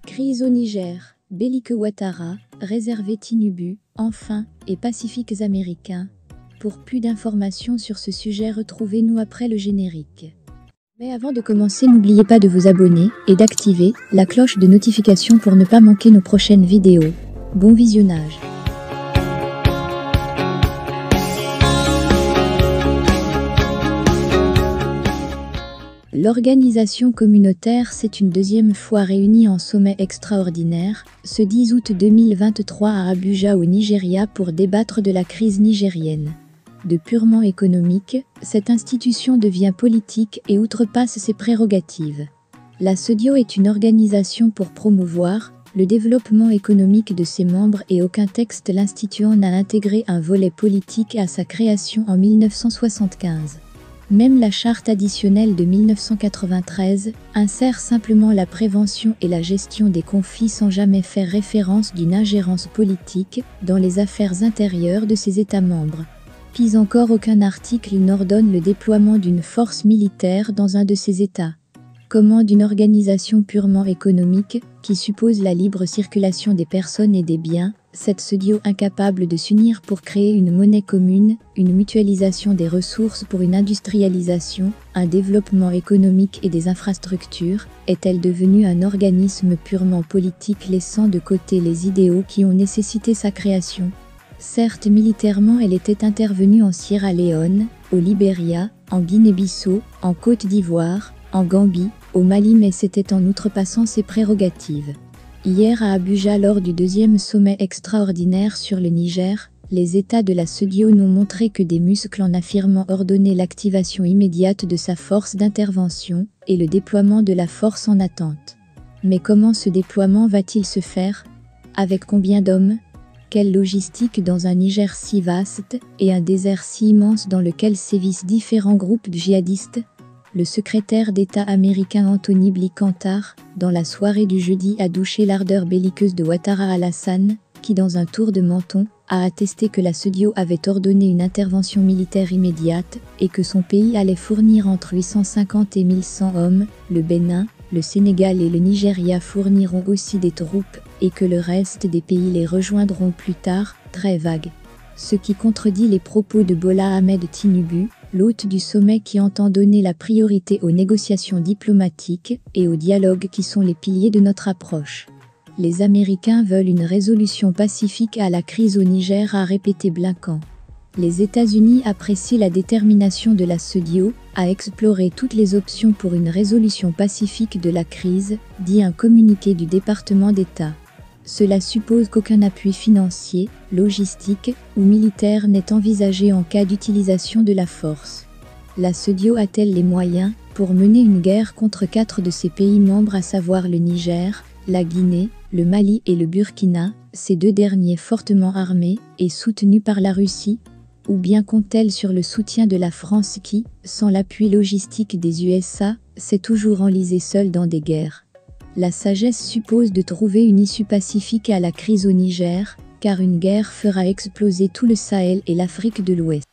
Crise au Niger, belliqueux Ouattara, réservé Tinubu, enfin, et pacifiques américains. Pour plus d'informations sur ce sujet, retrouvez-nous après le générique. Mais avant de commencer, n'oubliez pas de vous abonner et d'activer la cloche de notification pour ne pas manquer nos prochaines vidéos. Bon visionnage. L'organisation communautaire s'est une deuxième fois réunie en sommet extraordinaire, ce 10 août 2023 à Abuja au Nigeria pour débattre de la crise nigérienne. De purement économique, cette institution devient politique et outrepasse ses prérogatives. La CEDEAO est une organisation pour promouvoir le développement économique de ses membres et aucun texte l'instituant n'a intégré un volet politique à sa création en 1975. Même la charte additionnelle de 1993 insère simplement la prévention et la gestion des conflits sans jamais faire référence d'une ingérence politique dans les affaires intérieures de ses États membres. Pis encore, aucun article n'ordonne le déploiement d'une force militaire dans un de ces États. Comment d'une organisation purement économique, qui suppose la libre circulation des personnes et des biens, cette CEDEAO incapable de s'unir pour créer une monnaie commune, une mutualisation des ressources pour une industrialisation, un développement économique et des infrastructures, est-elle devenue un organisme purement politique laissant de côté les idéaux qui ont nécessité sa création? Certes, militairement, elle était intervenue en Sierra Leone, au Libéria, en Guinée-Bissau, en Côte d'Ivoire, en Gambie, au Mali, mais c'était en outrepassant ses prérogatives. Hier à Abuja, lors du deuxième sommet extraordinaire sur le Niger, les États de la CEDEAO n'ont montré que des muscles en affirmant ordonner l'activation immédiate de sa force d'intervention et le déploiement de la force en attente. Mais comment ce déploiement va-t-il se faire? Avec combien d'hommes? Quelle logistique dans un Niger si vaste et un désert si immense dans lequel sévissent différents groupes djihadistes? Le secrétaire d'État américain Anthony Blinken, dans la soirée du jeudi, a douché l'ardeur belliqueuse de Ouattara Alassane, qui dans un tour de menton, a attesté que la CEDEAO avait ordonné une intervention militaire immédiate et que son pays allait fournir entre 850 et 1100 hommes. Le Bénin, le Sénégal et le Nigeria fourniront aussi des troupes et que le reste des pays les rejoindront plus tard, très vague. Ce qui contredit les propos de Bola Ahmed Tinubu, l'hôte du sommet qui entend donner la priorité aux négociations diplomatiques et au dialogue qui sont les piliers de notre approche. Les Américains veulent une résolution pacifique à la crise au Niger, a répété Blinken. Les États-Unis apprécient la détermination de la CEDEAO à explorer toutes les options pour une résolution pacifique de la crise, dit un communiqué du département d'État. Cela suppose qu'aucun appui financier, logistique ou militaire n'est envisagé en cas d'utilisation de la force. La CEDEAO a-t-elle les moyens pour mener une guerre contre 4 de ses pays membres, à savoir le Niger, la Guinée, le Mali et le Burkina, ces deux derniers fortement armés et soutenus par la Russie? Ou bien compte-t-elle sur le soutien de la France qui, sans l'appui logistique des USA, s'est toujours enlisée seule dans des guerres? La sagesse suppose de trouver une issue pacifique à la crise au Niger, car une guerre fera exploser tout le Sahel et l'Afrique de l'Ouest.